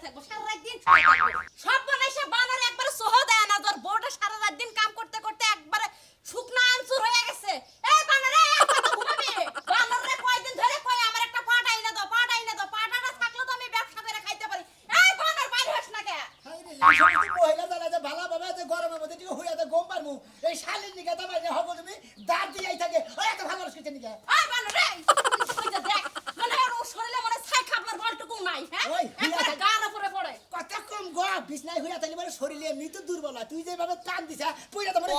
থাকবো সারা রাত দিন শুয়ে থাকবো সব বানাইছে বানর একবারে সহ দেয় না তোর বউটা সারা রাত দিন কাম করতে করতে একবারে শুকনা আনসুর হয়ে গেছে এই বানরে কত ঘুমাবি বানরে কয়দিন ধরে কই আমার একটা পাটাই না দাও পাটাটা থাকলে তো আমি ব্যবসা করে খাইতে পারি এই বানর বাইরে হস না কে মহিলা দাদা যে ভালো বাবা যে গরমের মধ্যে টিকে হইয়া তো গম পারমু এই শালির নিকে দাবা যে হবো তুমি দাঁত দিয়াই থাকে ওই এত ভালো রসিতে নিকে এই বানরে ওই যে দেখ মানে ওর শরীরে মানে ছাই খাবলার বলটুকু নাই হ্যাঁ ওই, একটা গান উপরে পড়ে কত কম গো বিছনায় হইয়া তাইলে মানে শরীরে এমনি তো দুর্বল তুই যেভাবে টান দিছা পইরা তো মানে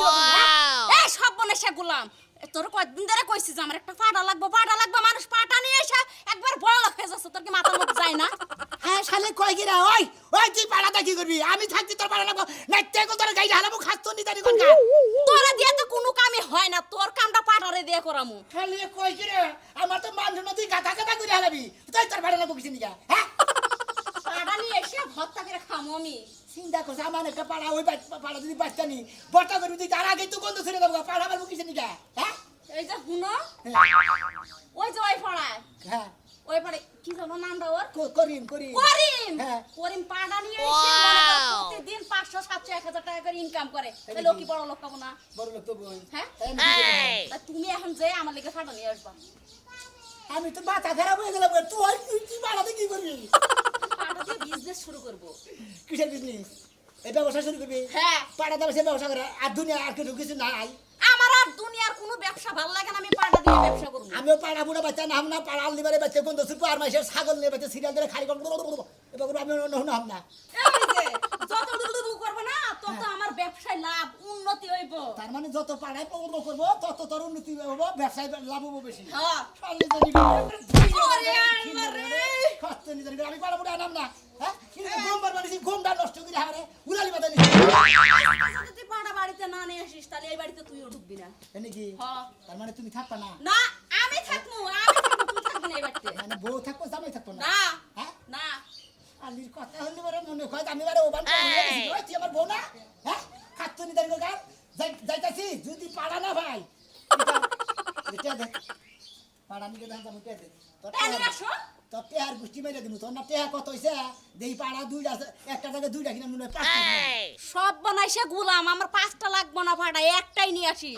এই সব বনেছে গোলাম তোর কয়দিন ধরে কইছিস যে আমার একটা পাটা লাগবে মানুষ পাটা নিয়ে এসে একবার বড় লোক হয়ে যাচ্ছে তোর কি মাথার মধ্যে যায় না হ্যাঁ শালি কই গিরা ওই তুই পাড়াটা কি করবি আমি থাকছি তোর পাড়া লাগবো নাইতে কো তোর গাইডা হালাবো খাস তো নিতারি কোন কা তোরা দিয়ে তো কোনো কামই হয় না তোর কামটা পাটারে দিয়ে করামু শালি কই গিরা আমার তো মানুষ না তুই গাতা গাতা করে হালাবি তুই তোর পাড়া লাগবো কিছু নিকা হ্যাঁ পাটা নিয়ে এসে ভর্তা করে খামু আমি চিন্তা করছ আমার একটা পাড়া ওই পাড়া যদি বাচ্চা নি বটা করবি তুই তার আগে তো বন্ধ ছেড়ে দেবো পাড়া আমার কিছু নিকা হ্যাঁ এই যে হুনো ওই যে ওই পাড়ায় হ্যাঁ ওই পাড়ে কি জানো নামটা ওর করিম হ্যাঁ করিম পাড়া নিয়ে এসে মনে কর প্রতিদিন 500 700 1000 টাকা করে ইনকাম করে এই লোক কি বড় লোক পাবো না বড় লোক তো বই হ্যাঁ হ্যাঁ তা তুমি এখন যে আমার লেগে পাড়া নিয়ে আসবা আমি তো মাথা খারাপ হয়ে গেলাম তুই কি পাড়াতে কি করবি পাড়া দিয়ে বিজনেস শুরু করব কিসের বিজনেস এই ব্যবসা শুরু করবি হ্যাঁ পাড়া দেবে সে ব্যবসা করে আর দুনিয়া আর কিছু নাই আমার আর দুনিয়ার কোনো ব্যবসা ভালো লাগে না আমি পাড়া দিয়ে ব্যবসা করব আমিও পাড়া বুড়া বাচ্চা নাম না পাড়া আলদিবারে বাচ্চা কোন দোষের আর মাসের ছাগল নিয়ে বাচ্চা সিরিয়াল ধরে খালি এবার আমি নাম না এই যে যত দুদু করব না তত আমার ব্যবসায় লাভ উন্নতি হইব তার মানে যত পাড়ায় পৌঁছ করবো তত তোর উন্নতি হবো ব্যবসায় লাভ হবো বেশি হ্যাঁ ওরে আল্লাহ রে কষ্ট নিতে আমি পাড়া বুড়া নাম না হ্যাঁ কিন্তু গোমবার বানিয়েছি গোমটা নষ্ট করে হারে উলালি বাদা নিছি যদি পাড়া বাড়িতে না নিয়ে আসিস তাহলে এই বাড়িতে তুইও ঢুকবি না এনে কি হ্যাঁ তার মানে তুমি থাকবা না না আমি থাকবো তুই থাকবি না এই বাড়িতে মানে বউ থাকবো জামাই থাকবো না না হ্যাঁ না আলির কথা হলে বড় মনে হয় আমি বারে ওবান করে তুই আমার বউ না হ্যাঁ খাচ্ছ নি দাঁড়িয়ে গান যাইতাছি যদি পাড়া না ভাই এটা দেখ পাড়া নিকে দাম দাম দে তাহলে আসো তো টেহার গুষ্টি মেরে দিমু তোর না টেহা কত হইছে দেই পাড়া দুইটা একটা জায়গায় দুইটা কিনা মনে হয় পাঁচটা সব বানাইছে গোলাম আমার 5টা লাগবে না ভাড়া একটাই নিয়ে আসি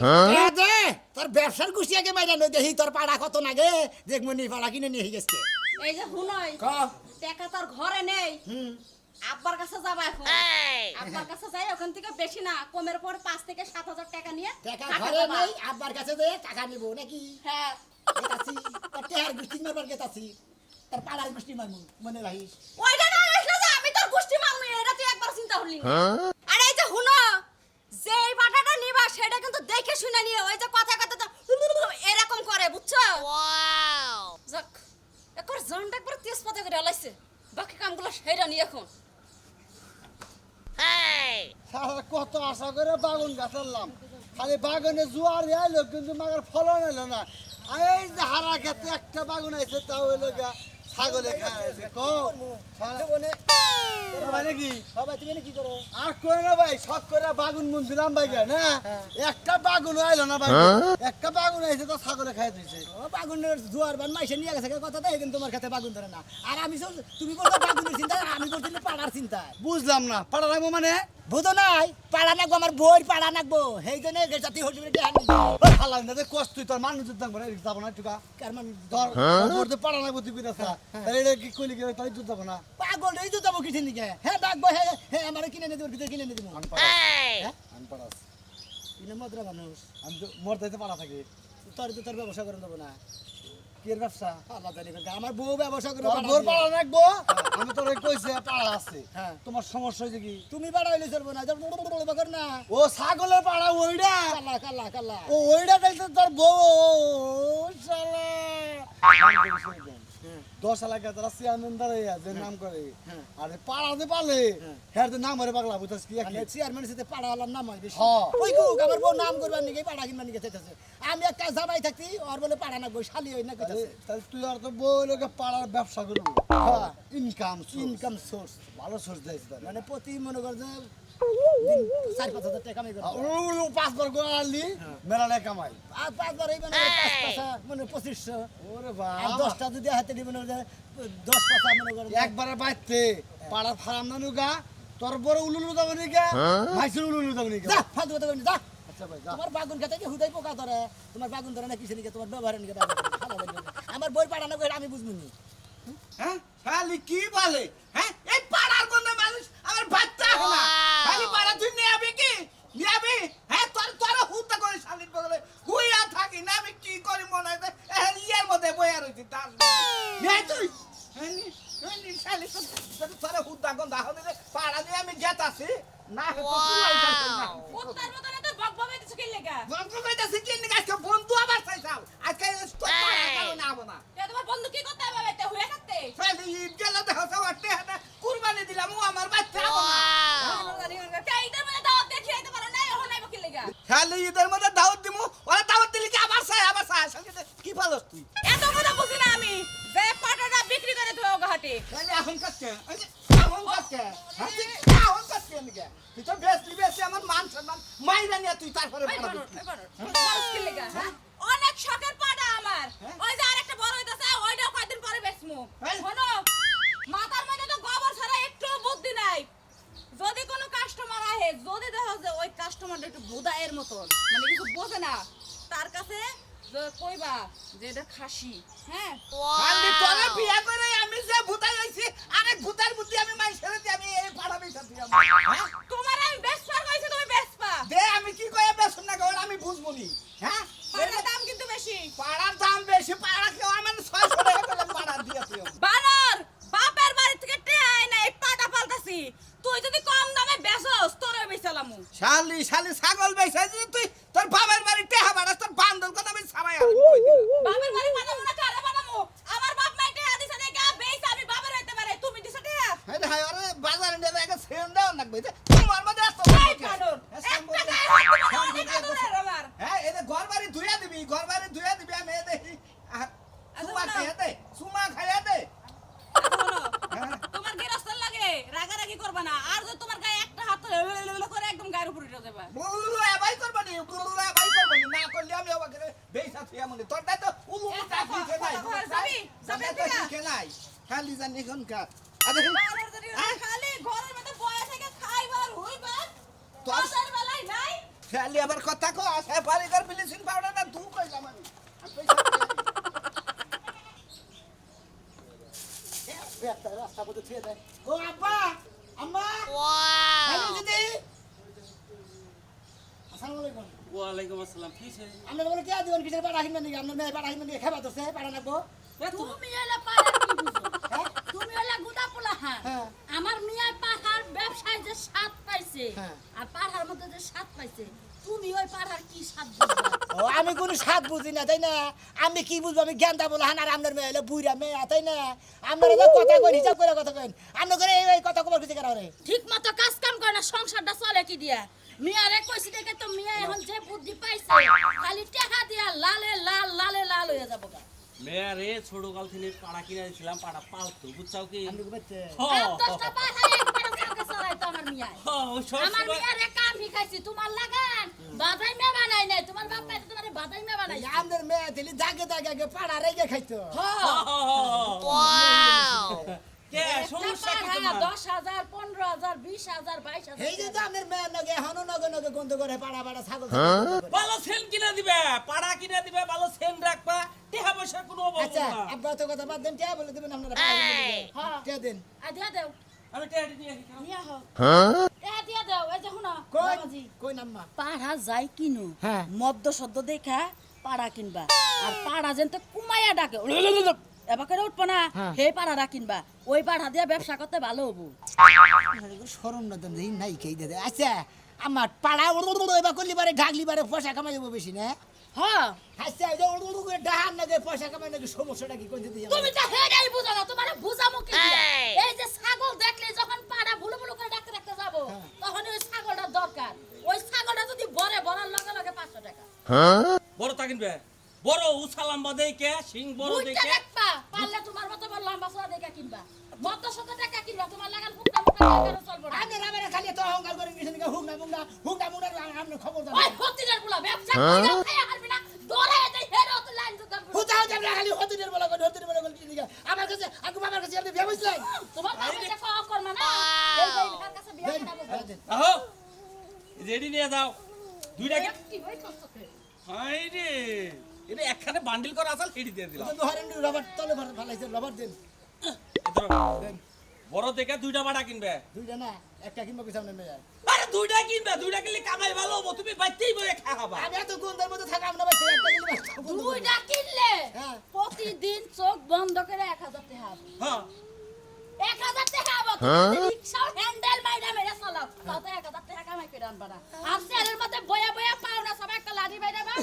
দে তোর ব্যবসার গুষ্টি আগে মাইরা নই দেহি তোর পাড়া কত লাগে দেখ মনি পাড়া কিনে নিয়ে গেছে এই যে হুনই ক টাকা তোর ঘরে নেই হুম আব্বার কাছে যাবা এখন আব্বার কাছে যাই ওখান থেকে বেশি না কমের পর 5 থেকে 7000 টাকা নিয়ে টাকা ঘরে নেই আব্বার কাছে দে টাকা নিব নাকি হ্যাঁ গেতাছি তোর টেহার গুষ্টি মারবার গেতাছি তোর পাড়ার গুষ্টি মারমু মনে রাখিস ওইটা না আসলে যে আমি তোর গোষ্ঠী মারমু এটা তুই একবার চিন্তা করলি না আরে এই যে হুনো যে এই বাটাটা নিবা সেটা কিন্তু দেখে শুনে নিও ওই যে কথা কথা তো এরকম করে বুঝছো ওয়াও যাক একবার জানটা একবার তেজ পাতা করে আলাইছে বাকি কামগুলো সেরা নি এখন সারা কত আশা করে বাগুন গাছলাম খালি বাগানে জোয়ার আইলো কিন্তু মাগার ফলন এলো না এই যে হারা খেতে একটা বাগুন আইছে তাও হইলো গা ছাগলে খাইছে নাকি সবাই তুমি কি করো আর করে না ভাই শখ করে বাগুন মন দিলাম ভাই না একটা বাগুন আইলো না ভাই একটা বাগুন আইছে তো ছাগলে খাই দিয়েছে বাগুনের জোয়ার বান মাইসে নিয়ে গেছে কথা তাই কিন্তু তোমার কাছে বাগুন ধরে না আর আমি তুমি বলছো বাগুনের চিন্তা আমি বলছি পাড়ার চিন্তা বুঝলাম না পাড়া রাখবো মানে বুঝো নাই পাড়া নাকবো আমার বই পাড়া নাকবো সেই জন্য জাতি হসপিটাল হালাই না কষ্ট তুই তোর মানুষ যাবো না যাবো না টুকা কার মানুষ ধর পাড়া নাকবো তুই বিরাসা তাহলে কি কইলি কি তাই তুই যাবো না পাগল এই তো যাবো কিছু নিকে হ্যাঁ ডাকবো হ্যাঁ হ্যাঁ আমার কিনে নিয়ে দেবো ভিতরে কিনে নিয়ে দেবো আমি পাড়াস কিনে মদ্রা মানুষ আমি তো মরতে পাড়া থাকি তোর ব্যবসা করে দেবো না কি ব্যবসা আল্লাহ জানি আমার বউ ব্যবসা করে তোর পাড়া রাখবো আমি তোর কইছে পাড়া আছে হ্যাঁ তোমার সমস্যা হয়েছে কি তুমি পাড়া হইলে চলবো না কর না ও ছাগলের পাড়া ওইটা কাল্লা কাল্লা কাল্লা ও ওইটা দেখতে তোর বউ শালা 10 এলাকা তারা চেয়ারম্যান দাঁড়াইয়া যে নাম করে আরে পাড়াতে পালে হ্যাঁ নাম হরে পাগলা বুঝছিস কি মানে চেয়ারম্যানের সাথে পাড়া হলাম নাম হয় বেশি হ্যাঁ। ওই গো আমার বউ নাম করবার নিকে পাড়া কিনবার নিকে চাইতেছে আমি একটা জামাই থাকতি আর বলে পাড়া না গো শালি হই না কইতাছে তাহলে তুই আর তো বউ লোকে পাড়ার ব্যবসা করবি হ্যাঁ ইনকাম ইনকাম সোর্স ভালো সোর্স দিয়েছে তাহলে মানে প্রতি মনে কর যে দিন 4-5 হাজার টাকা কামাই করবো। ও 5 বার গোয়ালি মেলালে কামাই। আর 5 বার এই মানে 5 মানে 2500 ওরে আর বাবা 10টা যদি হাতে দিবেন 10 পাতা মনে করেন একবারে বাইতে পাড়ার ফারাম না নুগা তোর বড় উলুলু যাবে নিগা মাইসুল উলুলু যাবে নিগা। যা ফালতু কথা বলবি যা আচ্ছা ভাই যা। তোমার বাগুন খেতে কি হুদাই পোকা ধরে তোমার বাগুন ধরে না কিসে নিকে তোমার ব্যবহারে নিকে আমার বই পাঠানো করে আমি বুঝবো নি হ্যাঁ শালি কি বলে হ্যাঁ এই পাড়ার কোন মানুষ আমার বাচ্চা না খালি পাড়া তুই নিয়াবি কি নিয়াবি হ্যাঁ তোর হুতা করে শালির বদলে হুইয়া থাকি না আমি কি করি মনে হয় ইয়ার মধ্যে বইয়া রইছি তার নিয়ে তুই শালি তোর হুতা কোন দাও দিলে পাড়া দিয়ে আমি গেতাছি না উত্তর মতনে তোর বক বক হইতেছ কি লাগা বন্ধু কইতাছি কি নিকা আজকে বন্ধু আবার চাইছাও আজকে তোর কারণে আবো না তে তোমার বন্ধু কি করতে হবে বাইতে হয়ে থাকতে শালি ঈদ গেল দেখো সবারতে কুরবানি দিলাম ও আমার বাচ্চা আবো না এইটার মধ্যে দাওয়াত দেখি আইতে পারো না এখন আইবো কি লাগা খালি ঈদের মধ্যে দাওয়াত দিমু ওরা দাওয়াত দিলি কি আবার চাই আসলে কি পালস তুই এত কথা বুঝি না আমি যে পাটাটা বিক্রি করে তুই ওগাহাটে খালি এখন কাছে এখন কাছে এখন কাছে নিকে তুই তো বেশি আমার মান সম্মান মাইরা নিয়ে তুই তারপরে কি লাগা হ্যাঁ অনেক শখের পাটা আমার ওই যে আরেকটা বড় হইতাছে ওইটাও কয়দিন পরে বেচমু শোনো মাথার মধ্যে তো গোবর ছাড়া একটু বুদ্ধি নাই যদি কোনো কাস্টমার আহে যদি দেখো যে ওই কাস্টমারটা একটু বুদায়ের মতন মানে কিছু বোঝে না তার কাছে যে কইবা যে এটা খাসি হ্যাঁ খালি তোরে বিয়া করে আমি যে ভূতাই হইছি আরেক ভূতার বুদ্ধি আমি মাইছেরে দিয়ে আমি এই পাড়া বেচা দিই হ্যাঁ তোমার আমি বেচপার কইছি তুমি বেচপা দে আমি কি কই বেচুন না গো আমি বুঝবো নি হ্যাঁ পাটার দাম কিন্তু বেশি পাড়ার দাম বেশি পাড়া কেউ আমার 600 টাকা পেলাম পাড়া দিয়েছি বানর বাপের বাড়ি থেকে টেহাই না এই পাটা পাল্টাছি তুই যদি কম দামে বেচস তোরে বেচালামু শালি ছাগল বেচা দিলি তুই তোর বাবার বাড়ি টেহা বাড়াস তোর বান্দর কথা আমি ছাড়াই আমি কই দিলাম বাপের বাড়ি বানামু না কারে বানামু আমার বাপ মাই টেহা দিছে দেখা বেচ আমি বাবার হইতে পারে তুমি দিছ টেহা হ্যাঁ হাই আরে বাজারে নেবে একটা সেন দাও না কইতে তোমার মধ্যে এত এই বানর একটা গায়ে হাত দিবি না অনেক আদরের আমার হ্যাঁ এই যে ঘর বাড়ি ধুইয়া দিবি আমি এ দেখি সুমা খাইয়া দে শোনো, তোমার গেরস্তার লাগে রাগারাগি করবা না আর যদি তোমার গায়ে একটা হাত করে একদম গায়ের উপরে উঠে যাবে বুলুলু এবাই করবানি না করলে আমি আবার বেইসা থিয়া মনে তোর দাই তো উলু তা দিতে নাই দিকে নাই খালি জানি কোন কা আরে খালি ঘরের মধ্যে বয়া থেকে খাইবার হইবার তোর- বাজার বেলায় নাই খালি আবার কথা কো আসে পারি কর ব্লিচিং পাউডারটা ধু কইলাম আমি পয়সা একটা রাস্তা পথে ছুঁয়ে দেয় ও আব্বা আম্মা হ্যালো দিদি আসসালামু আলাইকুম ওয়ালাইকুম আসসালাম কি হইছে আমরা বলে কে দিবেন কিসের পাড়া হিমনা নিকে আমরা মেয়ে পাড়া হিমনা নিকে খাবা তো সে পাড়া নাকবো তুমি হলে পাড়ার কি বুঝো তুমি হলে গুদা পোলা হ্যাঁ হ্যাঁ। আমার মিয়ার পাড়ার ব্যবসায় যে স্বাদ পাইছে হ্যাঁ। আর পাড়ার মধ্যে যে স্বাদ পাইছে তুমি ওই পাড়ার কি স্বাদ বুঝবা ও আমি কোনো স্বাদ বুঝি না তাই না আমি কি বুঝবো আমি জ্ঞানটা বলে হান আর আপনার মেয়ে হলে বুড়া মেয়ে তাই না আপনারা তো কথা কই হিসাব করে কথা কইন আপনি করে এই কথা কবার কিছু করা রে ঠিক মতো কাজ কাম করে না সংসারটা চলে কি দিয়া মিয়ারে কইছি দেখে তো মিয়া এখন যে বুদ্ধি পাইছে খালি টাকা দিয়া লালে লাল হয়ে যাবো গা মেয়ারে ছোট কাল থেকে পাড়া কিনে দিয়েছিলাম পাড়া পালতো বুঝছাও কি আপনি কি বলতে আর 10টা পাড়া একবারে চাকে চড়াইতো আমার মিয়া আমার মিয়ারে কাম শিখাইছি তোমার লাগান বাদাই মে বানাই নাই তোমার বাপ মাই তোমার বাদাই মে বানাই আপনার মেয়ে দিলি দাগে দাগে আগে পাড়া রেগে খাইতো কে সমস্যা কি তোমার 10,000 15,000 20,000 22,000 এই যে তো আপনার মেয়ে নগে হনো নগে নগে গন্ধ করে পাড়া পাড়া ছাগল ভালো সেন কিনে দিবে পাড়া কিনে দিবে ভালো সেন রাখবা টেহা পয়সা কোনো অভাব আচ্ছা না আব্বা তো কথা বাদ দেন কে বলে দিবেন আপনারা হ্যাঁ। কে দেন আ দিয়া দাও আমি টেহাটি নিয়ে আসি নিয়া হও এ দিয়া দাও এই যে শুনো কই বাবাজি কই নাম্মা পাড়া যাই কিনো হ্যাঁ। মদ্য সদ্য দেখা পাড়া কিনবা আর পাড়া যেন তো কুমাইয়া ডাকে এবার করে উঠবো না হ্যাঁ। হে পাড়াটা কিনবা ওই পাড়া দিয়ে ব্যবসা করতে ভালো হবো শরম না দেন এই নাই খেয়ে দে আচ্ছা আমার পাড়া এবার করলি পারে ঢাকলি পারে পয়সা কামাই যাবো বেশি না হ্যাঁ আচ্ছা ওই যে করে ডাহার নাকি পয়সা কামাই নাকি সমস্যাটা কি করে দিই তুমি তো হেডাই বুঝো না তোমার বুঝামো কি দিয়া? এই যে ছাগল দেখলে যখন পাড়া ভুলো ভুলো করে ডাকতে ডাকতে যাবো তখন ওই ছাগলটা দরকার ওই ছাগলটা যদি বড়ার লগে লগে 500 টাকা বড় তা কিনবে বড় উসালাম্বা দেখে সিং বড় দুইটা দেখে দেখবা পারলে তোমার মতো বড় লম্বা চড়া দেখা কিনবা মত শত টাকা কিনবা তোমার লাগাল ফুটা ফুটা টাকা চলবে না আমি রামের খালি তো অহংকার করে গেছেন হুক না আপনি খবর ওই জানেন হতিনের গুলা ব্যবসা কইরা খায়া হারবি না দৌড়ায় দেই হেরো তো লাইন জুগাম হুতা হুতা খালি হতিনের বলা করে আমার কাছে আগু বাবার কাছে আপনি বিয়ে বুঝলেন তোমার বাবা কও করমা না এই যে ইহার কাছে বিয়া করাবো আহো রেডি নিয়ে যাও দুইটা কি হই কষ্টতে হাই রে এটা একখানে বান্ডিল করা আসল হেডি দিয়ে দিলাম কিন্তু হরেন রবার তলে ফালাইছে রবার দেন বড় দেখে দুইটা বাড়া কিনবে দুইটা না একটা কিনবো কি সামনে মেয়ে আরে দুইটা কিনবে দুইটা কিনলে কামাই ভালো হবো তুমি বাইতেই বয়ে খাওয়াবা আমি এত গন্ধের মধ্যে থাকা আমরা বাচ্চা একটা কিনবো দুইটা কিনলে হ্যাঁ। প্রতিদিন চোখ বন্ধ করে 1000 টাকা হবে হ্যাঁ 1000 টাকা হবে রিকশা হ্যান্ডেল মাইরা মেরে চালাও তাতে 1000 টাকা কামাই করে আনবা না আর সেলের মধ্যে বয়া বয়া পাও না সব একটা লাড়ি বাইরাবা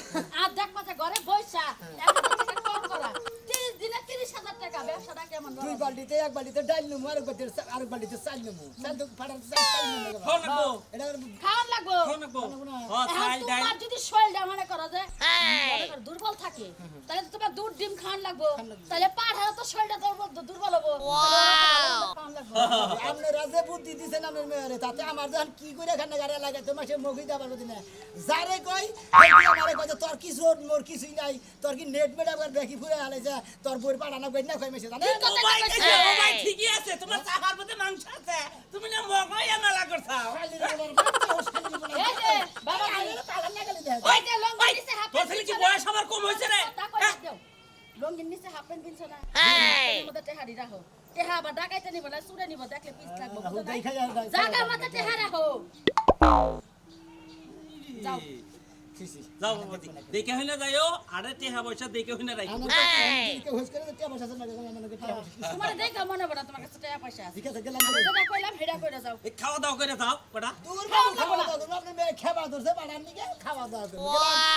আর দেখবা যে ঘরে বইসা 1000 টাকা কম করা 30 দিনে 30000 টাকা ব্যবসাটা কেমন দুই বালতিতে এক বালতিতে ডাল নেবো আরেক বালতিতে চাল নেবো চাল তো ফাটার চাল নেবো ফোন রাখবো এটা খাওয়ান লাগবো ফোন রাখবো এখন হ্যাঁ চাই ডাই তোমার যদি শরীরটা মনে করো যে মনে করো দুর্বল থাকে তাহলে তো তোমার দুধ ডিম খাওয়ান লাগবো তাহলে পাঠাও তো শরীরটা দুর্বল হবো খাওয়ান লাগবো আপনি রাজে বুদ্ধি দিছেন আপনার মেয়েরে তাতে আমার যখন কি করে এখানে গাড়ি লাগে তোমার সে মুখই দেওয়ার মতো না যারে কই আমারে কই যে তোর কিছু মোর কিছুই নাই তোর কি নেট মেট আবার দেখি ফুরে আলে যে তোর বই পাঠানো কই না কই মেসে জানেন ও ভাই দেখো ও ভাই ঠিকই আছে তোমার চাহার মধ্যে মাংস আছে তুমি না মগাই আনা করছাও খালি বলার বাচ্চা ও খালি বলার এই যে বাবা আমি পালা না গেলে দেখ ওই যে লঙ্গি নিচে হাফ তোর ছেলে কি বয়স আমার কম হয়েছে রে লঙ্গির নিচে হাফ প্যান্ট পিনছো না এর মধ্যে টেহারি রাখো টেহা আবার ডাকাইতে নিব না চুরে নিব দেখলে পিস লাগবো দেখা যায় জায়গা মতো টেহা রাখো যাও যাও বাবাজি দেখে হইনা যাইও আরে টেহা পয়সা দেখে হইনা রাখো আমার তো হোস করে তে বসা আছে না মানে কে তোমার দেখা মনে পড়া তোমার কাছে টাকা পয়সা আছে ঠিক আছে গেলাম আমি যেটা কইলাম সেটা কইরা যাও এই খাওয়া দাওয়া করে যাও কটা দূর বাবু খাওয়া দাওয়া করুন আপনি মেয়ে খাওয়া ধরছে বাড়ার নিকে খাওয়া দাওয়া করুন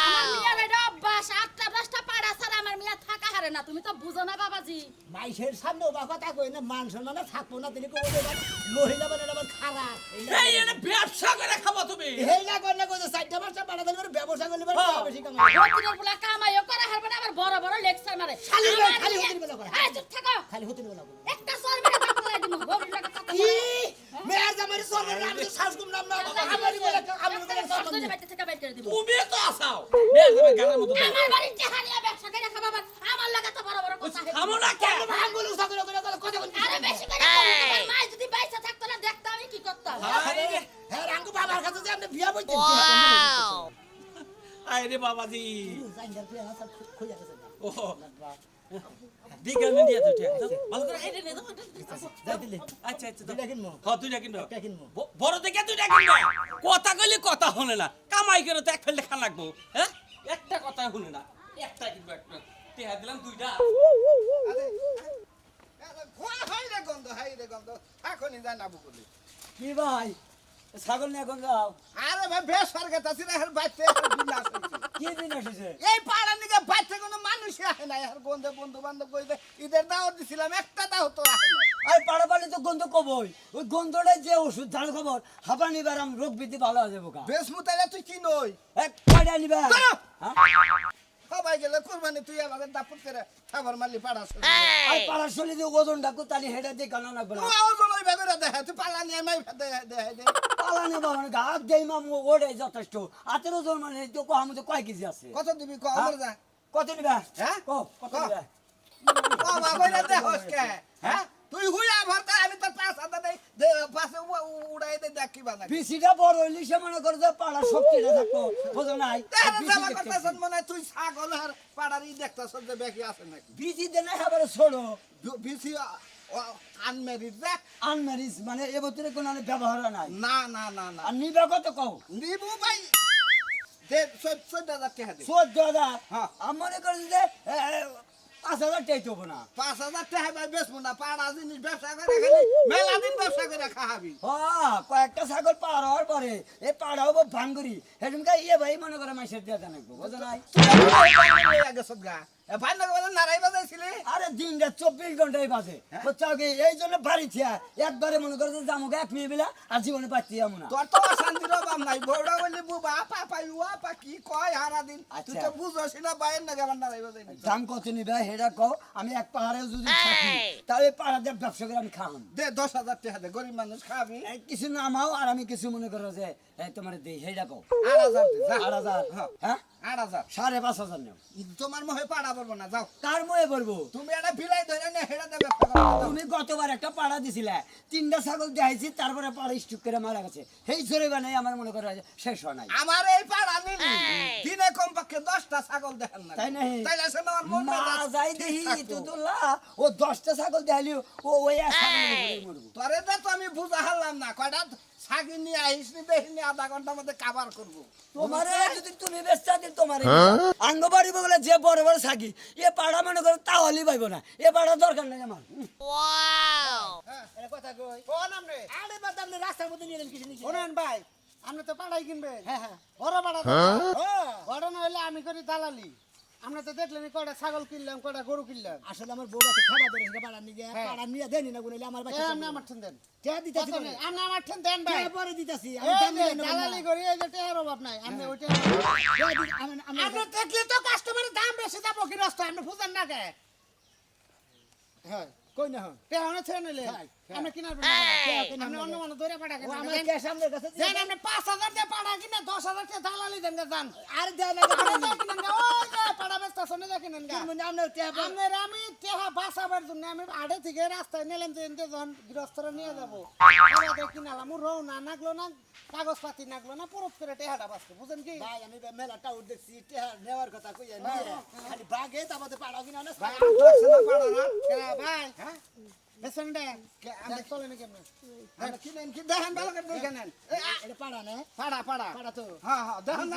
আমার মিয়া বেটা অভ্যাস 8টা 10টা পাড়া ছাড়া আমার মিয়া থাকা হারে না তুমি তো বুঝো না বাবাজি মাইশের সামনে বা কথা কই না মান সম্মান থাকবো না তিনি কই দেবা মহিলা মানে আবার খারাপ এই এনে ব্যবসা করে খাবো তুমি এই না কই না কই যে 4টা মাসটা বাড়া দিলে ব্যবসা করলে বেশি কামাই হতিনের বলা কামাইও করা হারবে না আবার বড় বড় লেকচার মারে খালি আমার খালি মিয়া- হতির বেলা করে এই চুপ থাকো খালি হতির বেলা করে একটা সর মেরে কাট করে দিমু গরিব লাগে কথা কি মেয়ের জামাই সরবে না আমি শ্বাস কম নাম না আমারই বলে আমি বলে সরবে বলে বাইতে থেকে বাইর করে দিমু তুমি তো আসাও বেশ তুমি গালের মতো আমার বাড়ির টেহারিয়া ব্যবসা করে খাবা বাবা আমার লাগে তো বড় বড় কথা খামো না কেন আঙ্গুল উঠা করে কথা বলছি আরে বেশি করে করো, তোমার মা যদি বাইসা থাকতো না দেখতাম আমি কি করতাম হ্যাঁ রাঙ্গু বাবার কাছে যে আপনি বিয়া বইতে আরে বাবাজি জাঙ্গার বিয়া সব খুঁজে গেছে ও দিকে আমি দিয়ে তো ঠিক আছে ভালো করে খাইতে নে দাও যাই দিলে আচ্ছা আচ্ছা দুইটা কিনবো হ্যাঁ দুইটা কিনবো একটা কিনবো বড় দেখে দুইটা কিনবে কথা কইলে কথা শুনে না কামাই করে তো এক ফেললে খান লাগবো হ্যাঁ একটা কথা শুনে না একটা কিনবো একটা টেহা দিলাম দুইটা হাই রে গন্ধ এখনই যায় না বুকুলি কি ভাই ছাগল নিয়ে এখন যাও আরে ভাই বেশ সরকার তাছি না এর বাইতে বিনাশ হইছে কি দিন এসেছে এই পাড়ার নিকে বাইতে কোনো মানুষই আসে না আর গন্ধে বন্ধু বান্ধব কইবে ঈদের দাওয়াত দিছিলাম একটা দাওয়াত তো আসে না আর পাড়া পাড়ি তো গন্ধ কবই ওই গন্ধটাই যে ওষুধ ধান খবর হাঁপানি বারাম রোগ বৃদ্ধি ভালো হয়ে যাবো বেশ মুতাইলে তুই কি নই এক কয়টা নিবা দাঁড়াও। হ্যাঁ? সবাই গেলে কুরবানি তুই আমাকে দাপুর করে খাবার মারলি পাড়া আর পাড়ার শরীরে যে ওজনটা কোথালি হেঁটে দিয়ে কানা লাগবে না তুই ওজন ওই ভাবে দেখা তুই পালা নিয়ে মাই দেখাই দে পালানে বাবা মানে গাছ দেই মাম ওড়ে যথেষ্ট আতের ওজন মানে তো কো আমাদের কয় কেজি আছে কত দিবি ক আমার যা কত নিবা হ্যাঁ? কত ক। নিবা ও বাবা দে হসকে হ্যাঁ তুই হুইয়া ভরতা আমি তোর পাঁচ হাতে দেই দে পাশে উড়াই দে দেখ কি বানা বেশিটা বড় হইলে সে মনে করে যে পাড়ার শক্তিটা থাকতো বোঝো নাই তারে জামা করতেছ মনে তুই ছাগল আর পাড়ারই দেখতাছ যে বেশি আছে নাকি বিচি দেনে এবারে ছোড়ো বেশি আনমেরিড রে আনম্যারিজ মানে এ বছরে কোনো ব্যবহার নাই না না না না আর নিবা কত কও নিবু ভাই দে 14,000 টাকা দে 14,000 হ্যাঁ। আমি মনে করি যে 5,000 টাই দেবো না 5,000 টাকা ভাই বেচবো না পাড়া জিনিস ব্যবসা করে খালি মেলা দিন ব্যবসা করে খাবি কয়েকটা ছাগল পার হওয়ার পরে এই পাড়াও ভাঙ করি সেদিনকে ইয়ে ভাই মনে করে মাসের দিয়ে জানাবো বোঝো নাই আগে সব গা ভাই না বলে নারাই বাজাইছিলি আরে দিন রাত 24 ঘন্টাই বাজে বুঝছো কি এই জন্য বাড়ি থিয়া একবারে মনে করে যে জামুকে এক মেয়ে বিলা আর জীবনে পাচ্ছি এমন না তোর তো শান্তির অভাব নাই বউরা বললি বুবা পাপা ইউয়া পা কি কয় হারা দিন তুই আচ্ছা। তো বুঝছিস না বাইরে না কেমন নারাই বাজাই দাম কত নিবে হেডা কও আমি এক পাহাড়ে যদি থাকি তাহলে পাহাড়ে ব্যবসা করে আমি খাম দে 10,000 টাকা দে গরিব মানুষ খাবি এই কিছু নামাও আর আমি কিছু মনে করো যে তোমার দেই হেডা কও 8,000 দে যা 8,000 হ্যাঁ 8,000 5,500 নেও তোমার মোহে পাড়া পড়বো না যাও কার ময়ে পড়বো তুমি একটা বিলাই ধরে নে হেডা দেবে তুমি গতবার একটা পাড়া দিছিলে 3টা ছাগল দেখাইছি তারপরে পাড়া স্টুক করে মারা গেছে সেই জোরে বানাই আমার মনে করো যে শেষ হয় নাই আমার এই পাড়া নিলি দিনে কমপক্ষে 10টা ছাগল দেখেন না তাই নাই তাইলে সে আমার মন মা যাই দেখি তুতুল্লাহ ও 10টা ছাগল দেখালি ও ওই এক ছাগল মরবো তোরে তো আমি বুঝা হারলাম না কয়টা ছাগি নিয়ে আইস নি দেখিনি আধা ঘন্টার মধ্যে কাবার করবো তোমারে যদি তুমি বেচা দিন তোমারে আঙ্গবাড়ি বলে যে বড় বড় ছাগি এ পাড়া মনে করো তাহলেই পাইব না এ পাড়া দরকার নাই আমার এটা কথা কই কোন আমরে আরে বাদ আপনি রাস্তার মধ্যে নিয়ে এলেন কিছু নিয়ে শোনেন ভাই আপনি তো পাড়াই কিনবেন হ্যাঁ হ্যাঁ বড় পাড়া হ্যাঁ। বড় না হইলে আমি করি দালালি আমরা তো দেখলেন কয়টা ছাগল কিনলাম কয়টা গরু কিনলাম আসলে আমার বউ আছে খাবার ধরে গেছে পাড়া নিয়ে পাড়া নিয়ে দেনি না গুনাইলে আমার বাচ্চা আপনি আমার ঠেন দেন টিয়া দিতেছি কত নেই? আপনি আমার ঠেন দেন ভাই পরে দিতেছি এই আমি যে দালালি করি এই যে টেহার অভাব নাই আপনি ওইটা আপনি দেখলে তো কাস্টমারের দাম বেশি দাম কি নষ্ট আপনি বুঝেন না কে হ্যাঁ কই না হন টেহানো ছেড়ে নিলে হ্যাঁ, আপনি কিনার আপনি অন্য মানুষ ধরে পাঠা ও কেন আমার ক্যাশ আমাদের কাছে দেন আপনি 5,000 দিয়ে পাঠা কিনে 10,000 দিয়ে দালালি দেন যান আর দেয় না আপনি দেখেন না ওই যে পাঠা ব্যস্ত শুনে দেখেন না মানে আপনার টিয়া আপনার আমি টেহা বাঁচাবার জন্য আমি আড়ে থেকে রাস্তায় নিলাম যে এনতে যখন গৃহস্থরা নিয়ে যাবো আমাদের কিনালাম রৌ না নাগলো না কাগজপাতি নাগলো না পুরো করে টেহাটা বাঁচতো বুঝেন কি ভাই আমি মেলাটা উঠ দেখছি টিয়া নেওয়ার কথা কইয়া নিয়ে খালি বাগে তারপরে পাড়াও কিনা না ভাই আমি তো আসলে পাড়া না কেরা ভাই হ্যাঁ বেসন দে আমি চলে নাকি আপনি আপনি কিনেন কি দেখেন ভালো করে দেখে নেন এটা পাড়া না পাড়া পাড়া পাড়া তো হ্যাঁ হ্যাঁ দেখেন না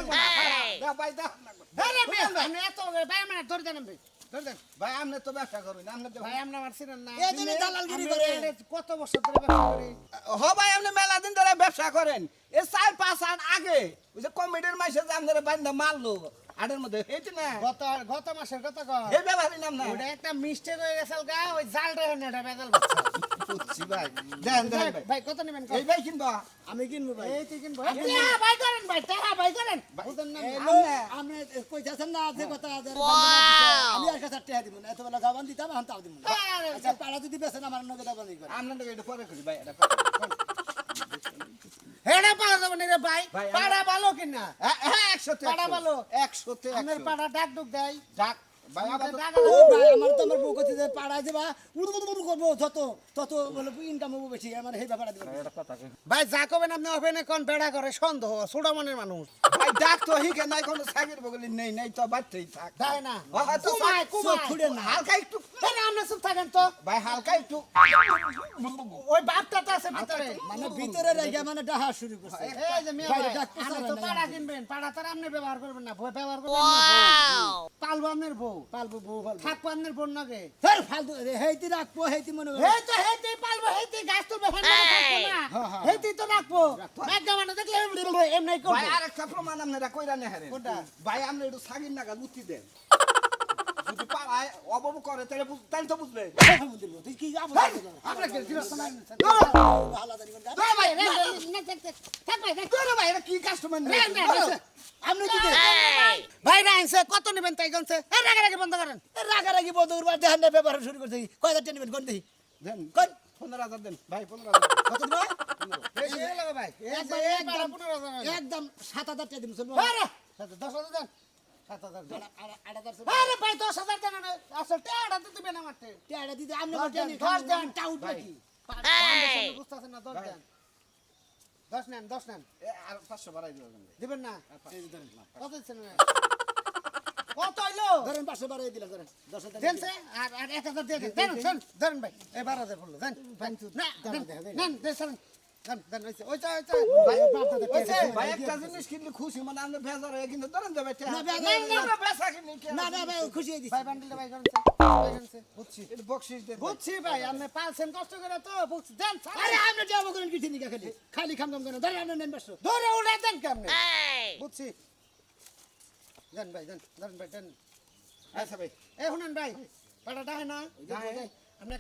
দে ভাই দেখেন না আরে ভাই আপনি এত ভাই মানে ধরে দেন আপনি ধরে দেন ভাই আপনি তো ব্যবসা করুন আপনি তো ভাই আপনি আমার ছিলেন না এই জন্য দালালগিরি আমি করে। এর কত বছর ধরে ব্যবসা করি হ ভাই আপনি মেলা দিন ধরে ব্যবসা করেন এ 4-5 আট আগে ওই যে কমিটির মাইসে যে আপনারা বান্ধা মারলো আটের মধ্যে হয়েছে না গত মাসের কথা কয় এই ব্যাপারই নাম না ওটা একটা মিস্টেক হয়ে গেছে গা ওই জালটা হনে এটা বেজাল বাচ্চা বুঝছি ভাই দেন দেন ভাই ভাই কত নেবেন এই ভাই কিনবা আমি কিনবো ভাই এই তুই কিনবো হ্যাঁ ভাই করেন ভাই টাকা ভাই করেন বুঝেন না আপনি কইতাছেন না যে কথা আমি আর কাছে টিয়া দিব না এত বেলা গাবান দিতাম এখন তাও দিব না আচ্ছা পাড়া যদি বেছেন আমার নগে দাবান দিবেন আপনাদের এটা পরে করি ভাই এটা হেডা পাড়া যাবেন রে ভাই ভাই, পাড়া ভালো কিনা হ্যাঁ 100 পাড়া ভালো 100 তে আপনার পাড়া ডাক ডুক দেয় ডাক ভাই আমাদের আবার ডাক ও ভাই আমার তো আমার বউ কইছে যে পাড়া দিবা উড়ুড়ুড়ু করবো তত তত বলে ইনকাম হবো বেশি আমার সেই ব্যাপারটা দিবেন ভাই যা কবেন আপনি ওখানে কোন বেড়া করে সন্দেহ ছোট মনের মানুষ ভাই ডাক তো হিকে নাই কোনো সাগের বগলি নেই নাই তো বাচ্চাই থাক তাই না হয়তো কুমায় চোখ কুমায় ফুটে না হালকা একটু এই না, আপনি চুপ থাকেন তো ভাই হালকা একটু ওই বাপটা তো আছে ভিতরে মানে ভিতরে রেখে মানে ডাহা শুরু করছে এই যে মেয়ে বাইরে ভাই, ডাক আপনি পোষাবে তো না। পাড়া কিনবেন পাড়া তার আপনি ব্যবহার করবেন না বই ব্যবহার করবেন না পালবো আপনার বউ পালবো বউ পালবো থাকবো আপনার বোন নাগে ফের ফালতু হেইতি রাখবো হেইতি মনে করে হেই তো হেইতেই পালবো হেইতেই গাছ তুলবে হেন থাকবো না হেইতেই তো রাখবো একদম মানে দেখলে এমনি ভাই করবো আরেকটা প্রমাণ আপনারা কইরা নে হারে কোনটা? ভাই আপনি একটু সাগির নাগা লুচি দেন যদি পাড়ায় অবব করে তাহলে তাহলে তো বুঝবে তুই কি যাবো আপনাকে গৃহস্থ নাই ভালো জানি কোনটা। না ভাই রে না থাক ভাই দেখ তোরে ভাই এটা কি কাস্টমার রে, নেই রে, রে। আপনি কি ভাই রাইনছে কত নেবেন তাই গনছে এ রাগারাগি বন্ধ করেন রাগারাগি বদুর বা দেহান ব্যবহার শুরু করতে কয় হাজার টেনিবেন কোন দেখি দেন কোন 15,000 দেন ভাই 15,000 কত দিব বেশি হয়ে লাগে ভাই একদম একবার 15,000 একদম 7,000 টাকা দিন চলবো আরে 10,000 দেন 7,000 দেন 8,000 আরে ভাই 10,000 দেন না আসল টাকা তো দিবেন আমারতে টাকা দিতে আপনি দশ দেন, টেনি দশ দেন। টাউট ভাই। নাকি বুঝতেছেন না 10 দেন 10 নেন 10 নেন আর 500 বাড়াই দিবেন দিবেন না কত দিচ্ছেন কত হইলো ধরেন 500 বাড়াই দিলাম ধরেন 10,000 দেনছে আর 1,000 দিয়ে দেন দেন ধরেন ভাই এই 12,000 পড়লো দেন না দেন দেন দেন ওইটা ভাই বাপ দাদা ওইছে, ভাই একটা জিনিস কিনলে খুশি মানে আপনি ভেজার হয়ে কিন্তু ধরেন যাবে না, বেজার না, না বেচা কিনি না না ভাই খুশি হয়ে দিছি ভাই বান্ডিলটা ভাই করেনছে বুঝছি এটা বকশিস দেন বুঝছি ভাই আপনি পালছেন কষ্ট করে তো বুঝছি দেন আরে আপনি যাবো করেন কি ঠিক খালি খালি খাম খাম করেন ধরেন আপনি নেন 500 ধরে উড়ে দেন কেমনে বুঝছি দেন ভাই দেন ধরেন ভাই দেন আচ্ছা ভাই এ শুনেন ভাই পাড়াটা হয় না আপনি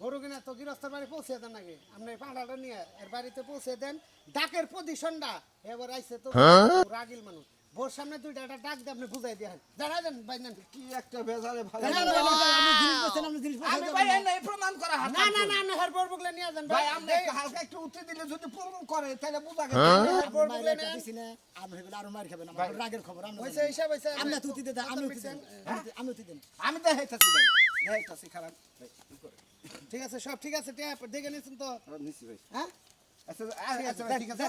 গরু কিনা তো গৃহস্থের বাড়ি পৌঁছে দেন নাকি আপনি পাড়াটা নিয়ে এর বাড়িতে পৌঁছে দেন ডাকের পজিশনটা এবার আইছে তো রাগিল মানুষ ভোর সামনে দুইটা একটা ডাক দিয়ে আপনি বুঝাই দিয়ে জানা দেন ভাই নেন কি একটা বেজারে ভালো আমি জিনিস বলছেন, আপনি জিনিস বলছেন। আমি ভাই এই প্রমাণ করা হাত না না না না হার পর বগলে নিয়ে যান ভাই আপনি একটু হালকা একটু উঠে দিলে যদি প্রমাণ করে তাহলে বুঝা গেছে আমি মায়ের একটা দিছি না, আপনি এগুলো আরো মার খাবেন, আমার রাগের খবর। হইছে হিসাব হইছে আমি না তুই দেন, আমি উঠি দেন, আমি উঠি দেন। আমি দেখাইতাছি ভাই দেখাইতাছি খারাপ ভাই ঠিক আছে সব ঠিক আছে দেখে নিছেন তো নিছি ভাই হ্যাঁ আচ্ছা আচ্ছা ভাই, ঠিক আছে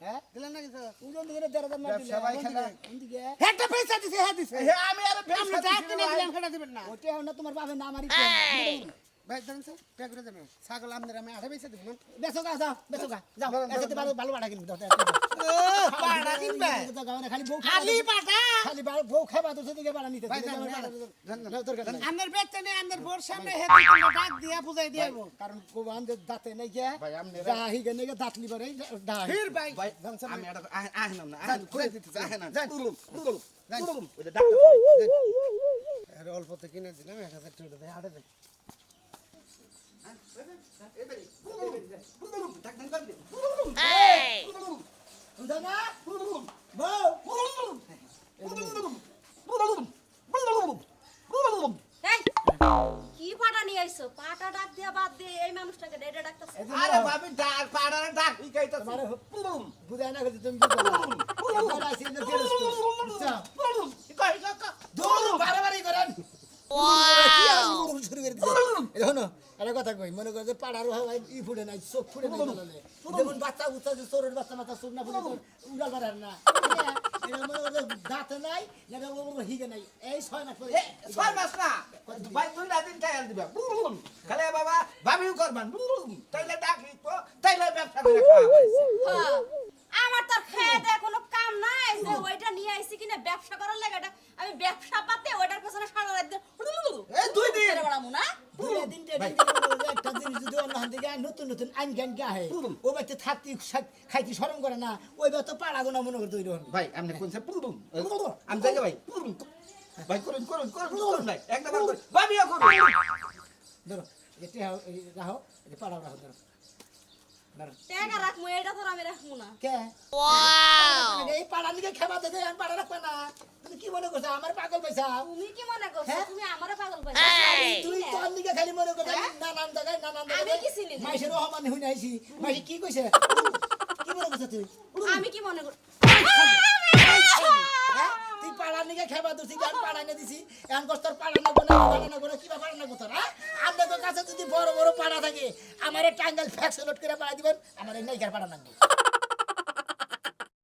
হ্যাঁ দিলেন না কিছু উজন দিকে দেড় মার দিলে, ব্যবসা ভাই কোন খেলা। দিকে? কোন দিকে? একটা পয়সা দিছে হ্যাঁ দিছে হে আমি আর আপনি ব্যবসা যা দিছি কিনে ভাই। দিলেন সেটা দিবেন না ওটা না তোমার বাপের নাম আরই ভাই জানেন স্যার পে করে দেবেন ছাগল আপনার আমি আঠা পয়সা দিব না বেচো গা, যাও বেচো গা, যাও এসাতে ভালো ভালো বাড়া কিনবি, দাও পাড়া কিনবে খালি বউ খালি পাটা খালি বউ খাবা তো সেদিকে বাড়া নিতে ভাই, জান, দরকার নাই। আপনার বেচতে নেই আপনার ভোর সামনে হেঁটে ডাক দিয়া বুঝাই দিয়ে কারণ কোবানদের দাঁতে নাই গিয়া ভাই, আমনে- দাহি গনে গিয়া দাঁত লিবারে দাহি ফির ভাই ভাই আমি এটা আহেন না আহেন করে দিতেছি আহেন না যান। তুলুম ওটা ডাক্তার আর অল্পতে কিনে দিলাম 1000 টাকা দিয়ে হাটে দেন বুঝা না বউ এই, কি পাটা নিয়ে আইছো? পাটা ডাক দিয়া বাদ দিয়ে এই মানুষটাকে ডেডে ডাকতেছে। আরে ভাবি ডাক পাড়ারে ডাক শিখাইতাছি তোমারে বুঝা না গেছে তুমি কি বলো এবার আসি না ফেরস্ত বুঝছো দূর বাড়াবাড়ি করেন কি আর শুরু করে দিছে এই শোনো একটা কথা কই মনে করো যে পাড়ার হয় ই ফুটে নাই চোখ ফুটে নাই বলে যেমন বাচ্চা উচ্চা যে চোরের বাচ্চা মাথা চোখ না ফুটে উড়াল পারার না এটা মনে করো দাঁতে নাই এটা হিগে নাই এই 6 মাস পরে ছয় মাস না ভাই 2 দিন টাইল দিবা খালে বাবা ভাবিও করবান তাইলে ডাক তো তাইলে ব্যবসা করে খাওয়া হ্যাঁ, আমার তো খেয়ে দেয়ে কোনো কাম নাই যে ওইটা নিয়ে আইছি কিনা ব্যবসা করার লাগে এটা আমি ব্যবসা পাতে ওইটার পেছনে সারা রাত দিয়ে এই 2 দিন করে বেড়ামু না। দুই দিন একটা জিনিস যদি অন্য হান থেকে নতুন নতুন আইন জ্ঞান কে আহে ও বাচ্চা থাকতে খাইতে শরম করে না ওই তো পাড়া গোনা মনে করে তৈরি হন ভাই আপনি কোন সে পুরুম আমি যাই ভাই ভাই করুন করুন করুন ভাই একদম ভাবিও করুন ধরো এটা রাহো এটা পাড়া রাহো ধরো টাকা রাখমু এটা তো আমি রাখমু না। কে এই পাড়া নিকে খেবা দে আমি পাড়া রাখবে না তুমি কি মনে করছো আমার পাগল পয়সা তুমি কি মনে করছো হ্যাঁ? তুমি আমারে পাগল পাইছো? তুই তোর নিকে খালি মনে করছো নানান জায়গায় আমি কি চিনি না? মাইসের রহমান হই নাইছি মাইসে কি কইছে কি মনে করছো তুই আমি কি মনে করি? হ্যাঁ? তুই পাড়া নিকে খেবা দিছি গান পাড়া এনে দিছি এখন কষ্টর পাড়া না গোনা কি বা পাড়া না গোতর হ্যাঁ আপনাদের কাছে যদি বড় বড় পাড়া থাকে আমারে টাঙ্গাল ফ্যাক্সলট করে পাড়া দিবেন আমারে নাইকার পাড়া নাগবে